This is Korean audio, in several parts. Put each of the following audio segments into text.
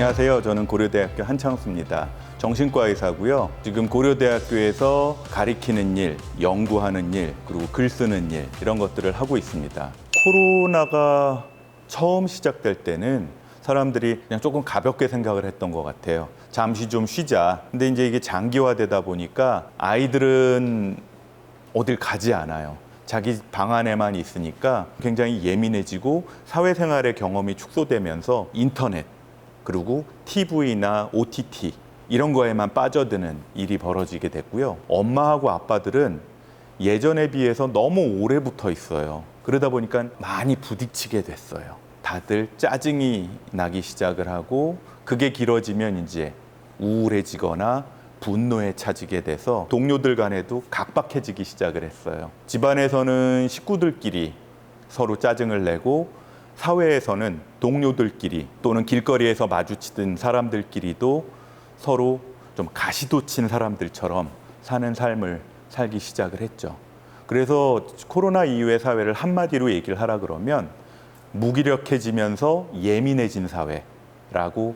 안녕하세요. 저는 고려대학교 한창수입니다. 정신과 의사고요. 지금 고려대학교에서 가리키는 일, 연구하는 일, 그리고 글 쓰는 일 이런 것들을 하고 있습니다. 코로나가 처음 시작될 때는 사람들이 그냥 조금 가볍게 생각을 했던 것 같아요. 잠시 좀 쉬자. 근데 이제 이게 장기화되다 보니까 아이들은 어딜 가지 않아요. 자기 방 안에만 있으니까 굉장히 예민해지고 사회생활의 경험이 축소되면서 인터넷 그리고 TV나 OTT 이런 거에만 빠져드는 일이 벌어지게 됐고요. 엄마하고 아빠들은 예전에 비해서 너무 오래 붙어 있어요. 그러다 보니까 많이 부딪히게 됐어요. 다들 짜증이 나기 시작을 하고 그게 길어지면 이제 우울해지거나 분노에 차지게 돼서 동료들 간에도 각박해지기 시작을 했어요. 집안에서는 식구들끼리 서로 짜증을 내고 사회에서는 동료들끼리 또는 길거리에서 마주치던 사람들끼리도 서로 좀 가시돋친 사람들처럼 사는 삶을 살기 시작을 했죠. 그래서 코로나 이후의 사회를 한마디로 얘기를 하라 그러면 무기력해지면서 예민해진 사회라고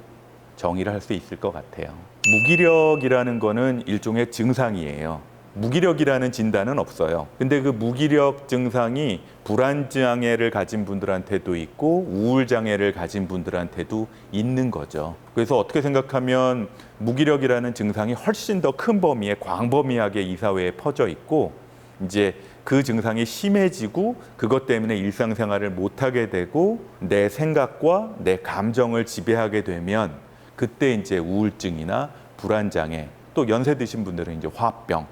정의를 할 수 있을 것 같아요. 무기력이라는 거는 일종의 증상이에요. 무기력이라는 진단은 없어요. 근데 그 무기력 증상이 불안장애를 가진 분들한테도 있고 우울장애를 가진 분들한테도 있는 거죠. 그래서 어떻게 생각하면 무기력이라는 증상이 훨씬 더 큰 범위에 광범위하게 이 사회에 퍼져 있고 이제 그 증상이 심해지고 그것 때문에 일상생활을 못하게 되고 내 생각과 내 감정을 지배하게 되면 그때 이제 우울증이나 불안장애 또 연세 드신 분들은 이제 화병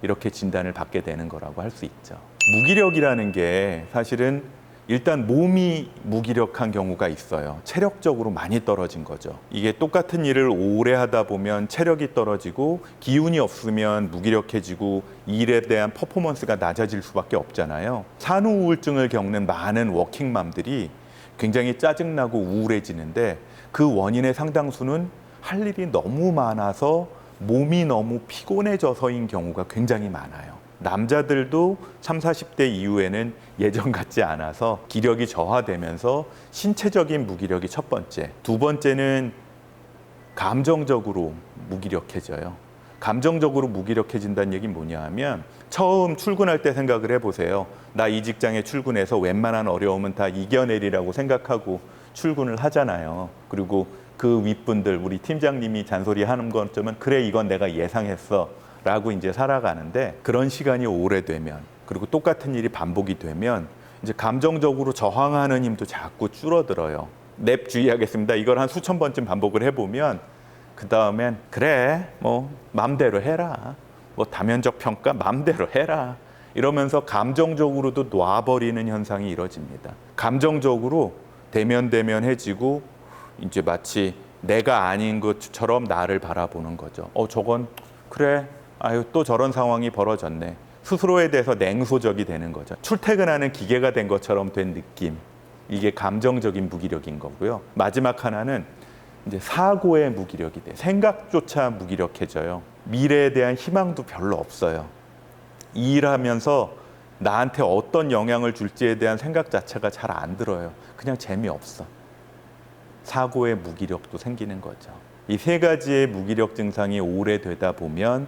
이렇게 진단을 받게 되는 거라고 할 수 있죠. 무기력이라는 게 사실은 일단 몸이 무기력한 경우가 있어요. 체력적으로 많이 떨어진 거죠. 이게 똑같은 일을 오래 하다 보면 체력이 떨어지고 기운이 없으면 무기력해지고 일에 대한 퍼포먼스가 낮아질 수밖에 없잖아요. 산후 우울증을 겪는 많은 워킹맘들이 굉장히 짜증나고 우울해지는데 그 원인의 상당수는 할 일이 너무 많아서 몸이 너무 피곤해져서인 경우가 굉장히 많아요. 남자들도 30, 40대 이후에는 예전 같지 않아서 기력이 저하되면서 신체적인 무기력이 첫 번째. 두 번째는 감정적으로 무기력해져요. 감정적으로 무기력해진다는 얘기는 뭐냐 하면 처음 출근할 때 생각을 해보세요. 나 이 직장에 출근해서 웬만한 어려움은 다 이겨내리라고 생각하고 출근을 하잖아요. 그리고 그 윗분들, 우리 팀장님이 잔소리하는 것쯤은 그래 이건 내가 예상했어 라고 이제 살아가는데 그런 시간이 오래되면 그리고 똑같은 일이 반복이 되면 이제 감정적으로 저항하는 힘도 자꾸 줄어들어요. 넵 주의하겠습니다. 이걸 한 수천 번쯤 반복을 해보면 그 다음엔 그래 뭐 맘대로 해라. 뭐 다면적 평가 맘대로 해라. 이러면서 감정적으로도 놔버리는 현상이 이뤄집니다. 감정적으로 대면대면해지고 이제 마치 내가 아닌 것처럼 나를 바라보는 거죠. 저건 그래. 아유 또 저런 상황이 벌어졌네. 스스로에 대해서 냉소적이 되는 거죠. 출퇴근하는 기계가 된 것처럼 된 느낌. 이게 감정적인 무기력인 거고요. 마지막 하나는 이제 사고의 무기력이 돼. 생각조차 무기력해져요. 미래에 대한 희망도 별로 없어요. 이 일하면서 나한테 어떤 영향을 줄지에 대한 생각 자체가 잘 안 들어요. 그냥 재미없어. 사고의 무기력도 생기는 거죠. 이 세 가지의 무기력 증상이 오래되다 보면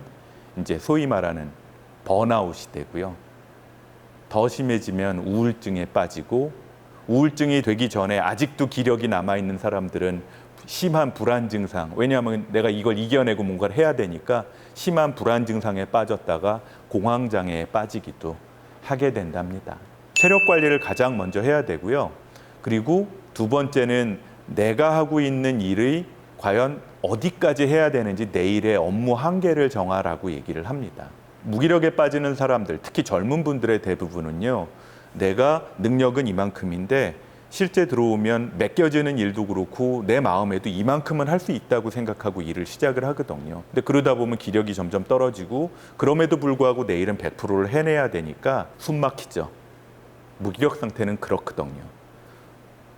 이제 소위 말하는 번아웃이 되고요. 더 심해지면 우울증에 빠지고 우울증이 되기 전에 아직도 기력이 남아있는 사람들은 심한 불안 증상, 왜냐하면 내가 이걸 이겨내고 뭔가를 해야 되니까 심한 불안 증상에 빠졌다가 공황장애에 빠지기도 하게 된답니다. 체력 관리를 가장 먼저 해야 되고요. 그리고 두 번째는 내가 하고 있는 일의 과연 어디까지 해야 되는지 내일의 업무 한계를 정하라고 얘기를 합니다. 무기력에 빠지는 사람들, 특히 젊은 분들의 대부분은요. 내가 능력은 이만큼인데 실제 들어오면 맡겨지는 일도 그렇고 내 마음에도 이만큼은 할 수 있다고 생각하고 일을 시작을 하거든요. 근데 그러다 보면 기력이 점점 떨어지고 그럼에도 불구하고 내일은 100%를 해내야 되니까 숨 막히죠. 무기력 상태는 그렇거든요.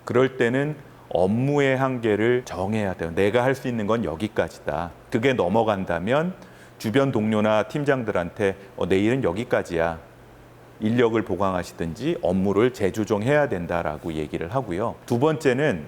그럴 때는 업무의 한계를 정해야 돼요. 내가 할 수 있는 건 여기까지다. 그게 넘어간다면 주변 동료나 팀장들한테 내일은 여기까지야. 인력을 보강하시든지 업무를 재조정해야 된다라고 얘기를 하고요. 두 번째는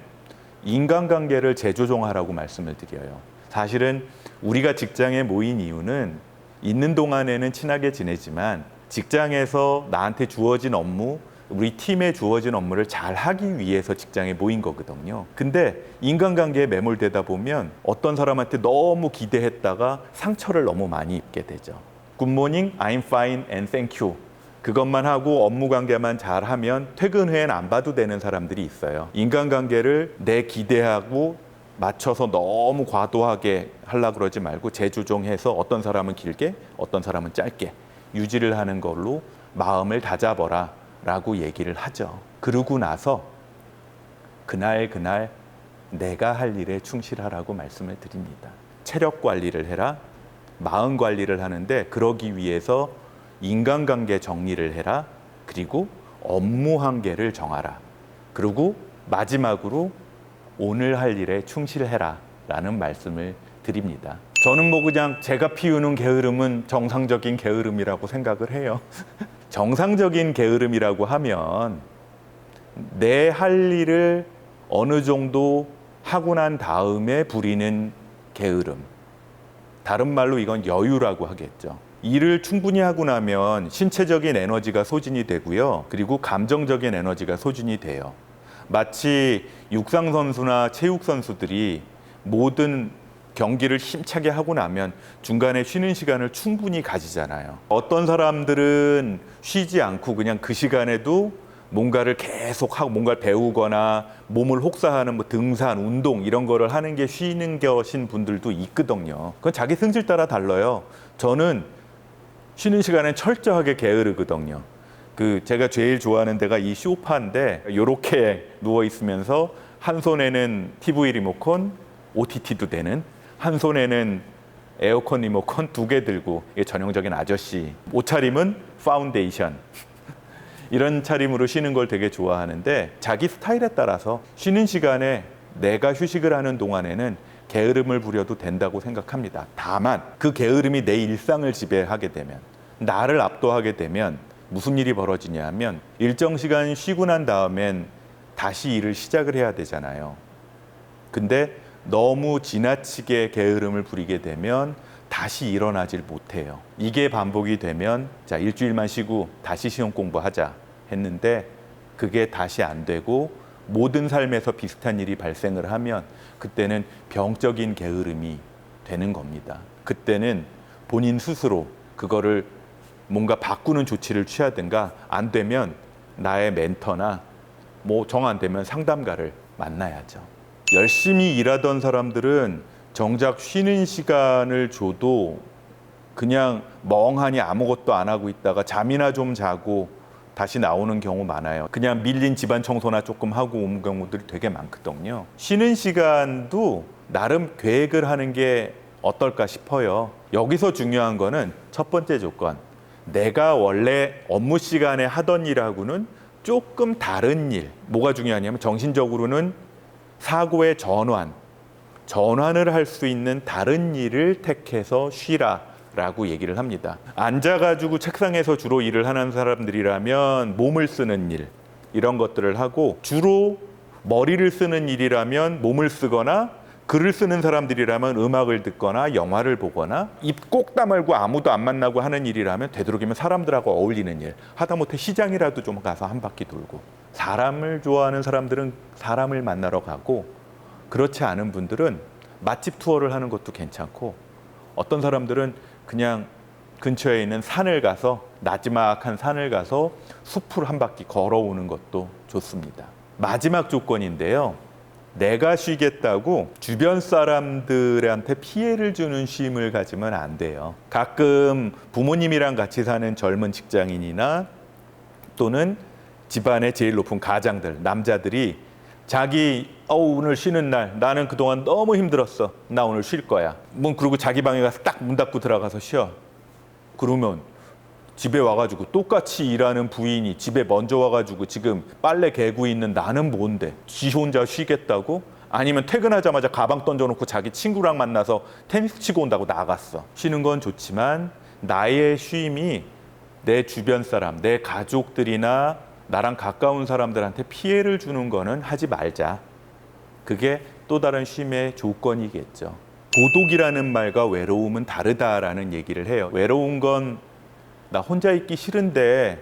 인간관계를 재조정하라고 말씀을 드려요. 사실은 우리가 직장에 모인 이유는 있는 동안에는 친하게 지내지만 직장에서 나한테 주어진 업무, 우리 팀에 주어진 업무를 잘 하기 위해서 직장에 모인 거거든요. 근데 인간관계에 매몰되다 보면 어떤 사람한테 너무 기대했다가 상처를 너무 많이 입게 되죠. 굿모닝, I'm fine and thank you. 그것만 하고 업무 관계만 잘하면 퇴근 후엔 안 봐도 되는 사람들이 있어요. 인간관계를 내 기대하고 맞춰서 너무 과도하게 하려고 그러지 말고 재조정해서 어떤 사람은 길게, 어떤 사람은 짧게 유지를 하는 걸로 마음을 다잡아라 라고 얘기를 하죠. 그러고 나서 그날 내가 할 일에 충실하라고 말씀을 드립니다. 체력 관리를 해라, 마음 관리를 하는데 그러기 위해서 인간관계 정리를 해라, 그리고 업무 한계를 정하라, 그리고 마지막으로 오늘 할 일에 충실해라 라는 말씀을 드립니다. 저는 뭐 그냥 제가 피우는 게으름은 정상적인 게으름이라고 생각을 해요. 정상적인 게으름이라고 하면 내 할 일을 어느 정도 하고 난 다음에 부리는 게으름. 다른 말로 이건 여유라고 하겠죠. 일을 충분히 하고 나면 신체적인 에너지가 소진이 되고요. 그리고 감정적인 에너지가 소진이 돼요. 마치 육상 선수나 체육 선수들이 모든 경기를 힘차게 하고 나면 중간에 쉬는 시간을 충분히 가지잖아요. 어떤 사람들은 쉬지 않고 그냥 그 시간에도 뭔가를 계속 하고 뭔가를 배우거나 몸을 혹사하는 뭐 등산, 운동 이런 거를 하는 게 쉬는 것인 분들도 있거든요. 그건 자기 성질 따라 달라요. 저는 쉬는 시간에 철저하게 게으르거든요. 제가 제일 좋아하는 데가 이 소파인데 이렇게 누워 있으면서 한 손에는 TV 리모컨, OTT도 되는, 한 손에는 에어컨 리모컨 2개 들고, 이게 전형적인 아저씨. 옷차림은 파운데이션. 이런 차림으로 쉬는 걸 되게 좋아하는데 자기 스타일에 따라서 쉬는 시간에 내가 휴식을 하는 동안에는 게으름을 부려도 된다고 생각합니다. 다만 그 게으름이 내 일상을 지배하게 되면, 나를 압도하게 되면 무슨 일이 벌어지냐 하면 일정 시간 쉬고 난 다음엔 다시 일을 시작을 해야 되잖아요. 근데 너무 지나치게 게으름을 부리게 되면 다시 일어나질 못해요. 이게 반복이 되면 자, 일주일만 쉬고 다시 시험 공부하자 했는데 그게 다시 안 되고 모든 삶에서 비슷한 일이 발생을 하면 그때는 병적인 게으름이 되는 겁니다. 그때는 본인 스스로 그거를 뭔가 바꾸는 조치를 취하든가, 안 되면 나의 멘토나 뭐 정 안 되면 상담가를 만나야죠. 열심히 일하던 사람들은 정작 쉬는 시간을 줘도 그냥 멍하니 아무것도 안 하고 있다가 잠이나 좀 자고 다시 나오는 경우 많아요. 그냥 밀린 집안 청소나 조금 하고 온 경우들이 되게 많거든요. 쉬는 시간도 나름 계획을 하는 게 어떨까 싶어요. 여기서 중요한 거는 첫 번째 조건, 내가 원래 업무 시간에 하던 일하고는 조금 다른 일. 뭐가 중요하냐면 정신적으로는 사고의 전환을 할 수 있는 다른 일을 택해서 쉬라 라고 얘기를 합니다. 앉아가지고 책상에서 주로 일을 하는 사람들이라면 몸을 쓰는 일, 이런 것들을 하고, 주로 머리를 쓰는 일이라면 몸을 쓰거나, 글을 쓰는 사람들이라면 음악을 듣거나 영화를 보거나, 입 꼭 다물고 아무도 안 만나고 하는 일이라면 되도록이면 사람들하고 어울리는 일, 하다못해 시장이라도 좀 가서 한 바퀴 돌고, 사람을 좋아하는 사람들은 사람을 만나러 가고, 그렇지 않은 분들은 맛집 투어를 하는 것도 괜찮고, 어떤 사람들은 그냥 근처에 있는 산을 가서, 나지막한 산을 가서 숲을 한 바퀴 걸어오는 것도 좋습니다. 마지막 조건인데요, 내가 쉬겠다고 주변 사람들한테 피해를 주는 쉼을 가지면 안 돼요. 가끔 부모님이랑 같이 사는 젊은 직장인이나 또는 집안의 제일 높은 가장들, 남자들이 자기 오늘 쉬는 날, 나는 그동안 너무 힘들었어, 나 오늘 쉴 거야, 뭐 그러고 자기 방에 가서 딱 문 닫고 들어가서 쉬어. 그러면 집에 와가지고 똑같이 일하는 부인이 집에 먼저 와가지고 지금 빨래 개고 있는 나는 뭔데 지 혼자 쉬겠다고? 아니면 퇴근하자마자 가방 던져놓고 자기 친구랑 만나서 테니스 치고 온다고 나갔어. 쉬는 건 좋지만 나의 쉼이 내 주변 사람, 내 가족들이나 나랑 가까운 사람들한테 피해를 주는 거는 하지 말자. 그게 또 다른 쉼의 조건이겠죠. 고독이라는 말과 외로움은 다르다라는 얘기를 해요. 외로운 건 나 혼자 있기 싫은데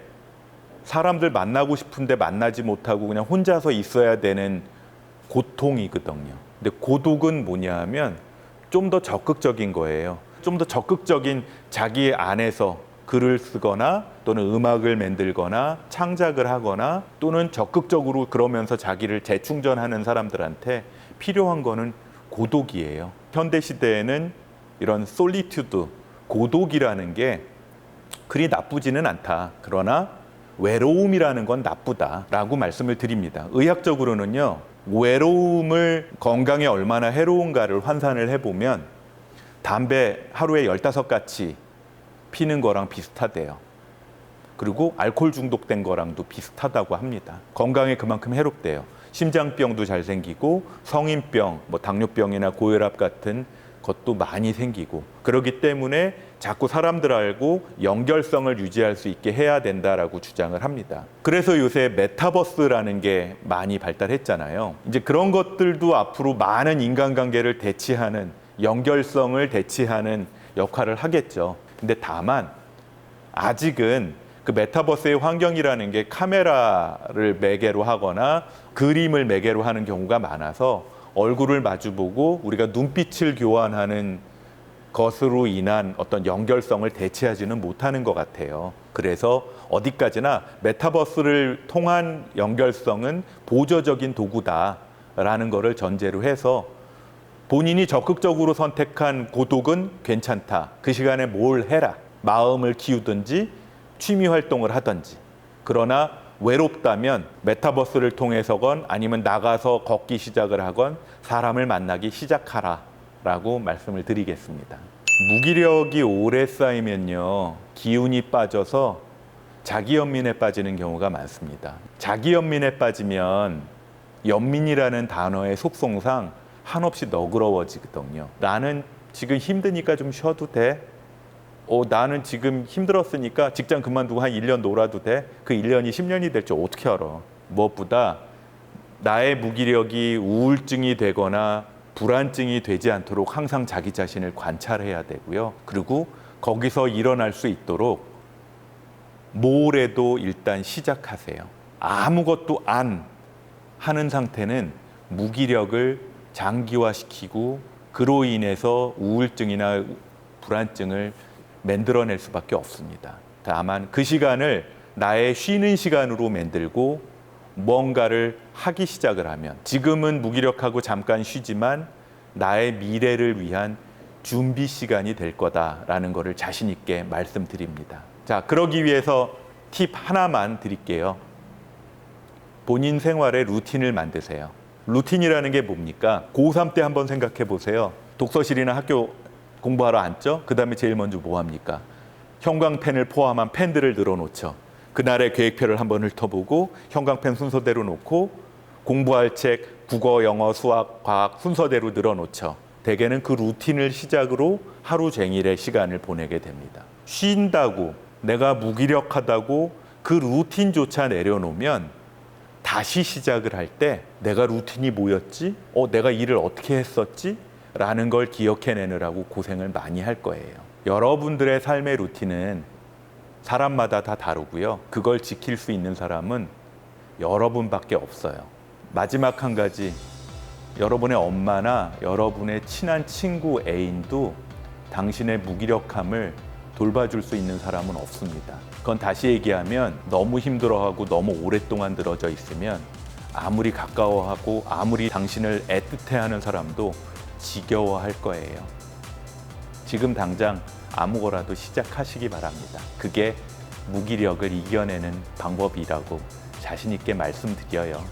사람들 만나고 싶은데 만나지 못하고 그냥 혼자서 있어야 되는 고통이거든요. 근데 고독은 뭐냐 하면 좀 더 적극적인 거예요. 좀 더 적극적인 자기 안에서 글을 쓰거나 또는 음악을 만들거나 창작을 하거나 또는 적극적으로 그러면서 자기를 재충전하는 사람들한테 필요한 거는 고독이에요. 현대 시대에는 이런 솔리튜드, 고독이라는 게 그리 나쁘지는 않다. 그러나 외로움이라는 건 나쁘다라고 말씀을 드립니다. 의학적으로는요, 외로움을 건강에 얼마나 해로운가를 환산을 해보면 담배 하루에 15가치 피는 거랑 비슷하대요. 그리고 알코올 중독된 거랑도 비슷하다고 합니다. 건강에 그만큼 해롭대요. 심장병도 잘 생기고 성인병, 당뇨병이나 고혈압 같은 것도 많이 생기고 그렇기 때문에 자꾸 사람들 알고 연결성을 유지할 수 있게 해야 된다라고 주장을 합니다. 그래서 요새 메타버스라는 게 많이 발달했잖아요. 이제 그런 것들도 앞으로 많은 인간관계를 대치하는 연결성을 대치하는 역할을 하겠죠. 근데 다만 아직은 그 메타버스의 환경이라는 게 카메라를 매개로 하거나 그림을 매개로 하는 경우가 많아서 얼굴을 마주보고 우리가 눈빛을 교환하는 것으로 인한 어떤 연결성을 대체하지는 못하는 것 같아요. 그래서 어디까지나 메타버스를 통한 연결성은 보조적인 도구다라는 것을 전제로 해서 본인이 적극적으로 선택한 고독은 괜찮다. 그 시간에 뭘 해라. 마음을 키우든지 취미 활동을 하든지. 그러나 외롭다면 메타버스를 통해서건 아니면 나가서 걷기 시작을 하건 사람을 만나기 시작하라라고 말씀을 드리겠습니다. 무기력이 오래 쌓이면요, 기운이 빠져서 자기연민에 빠지는 경우가 많습니다. 자기연민에 빠지면 연민이라는 단어의 속성상 한없이 너그러워지거든요. 나는 지금 힘드니까 좀 쉬어도 돼. 나는 지금 힘들었으니까 직장 그만두고 한 1년 놀아도 돼? 그 1년이 10년이 될 줄 어떻게 알아? 무엇보다 나의 무기력이 우울증이 되거나 불안증이 되지 않도록 항상 자기 자신을 관찰해야 되고요. 그리고 거기서 일어날 수 있도록 뭐래도 일단 시작하세요. 아무것도 안 하는 상태는 무기력을 장기화시키고 그로 인해서 우울증이나 불안증을 만들어낼 수밖에 없습니다. 다만 그 시간을 나의 쉬는 시간으로 만들고 뭔가를 하기 시작을 하면 지금은 무기력하고 잠깐 쉬지만 나의 미래를 위한 준비 시간이 될 거다라는 것을 자신 있게 말씀드립니다. 자, 그러기 위해서 팁 하나만 드릴게요. 본인 생활의 루틴을 만드세요. 루틴이라는 게 뭡니까? 고3 때 한번 생각해 보세요. 독서실이나 학교 공부하러 앉죠? 그 다음에 제일 먼저 뭐 합니까? 형광펜을 포함한 펜들을 늘어놓죠. 그날의 계획표를 한번 훑어보고 형광펜 순서대로 놓고 공부할 책, 국어, 영어, 수학, 과학 순서대로 늘어놓죠. 대개는 그 루틴을 시작으로 하루 종일의 시간을 보내게 됩니다. 쉰다고, 내가 무기력하다고 그 루틴조차 내려놓으면 다시 시작을 할 때 내가 루틴이 뭐였지? 내가 일을 어떻게 했었지? 라는 걸 기억해내느라고 고생을 많이 할 거예요. 여러분들의 삶의 루틴은 사람마다 다 다르고요. 그걸 지킬 수 있는 사람은 여러분밖에 없어요. 마지막 한 가지, 여러분의 엄마나 여러분의 친한 친구 애인도 당신의 무기력함을 돌봐줄 수 있는 사람은 없습니다. 그건 다시 얘기하면 너무 힘들어하고 너무 오랫동안 늘어져 있으면 아무리 가까워하고 아무리 당신을 애틋해하는 사람도 지겨워할 거예요. 지금 당장 아무거라도 시작하시기 바랍니다. 그게 무기력을 이겨내는 방법이라고 자신 있게 말씀드려요.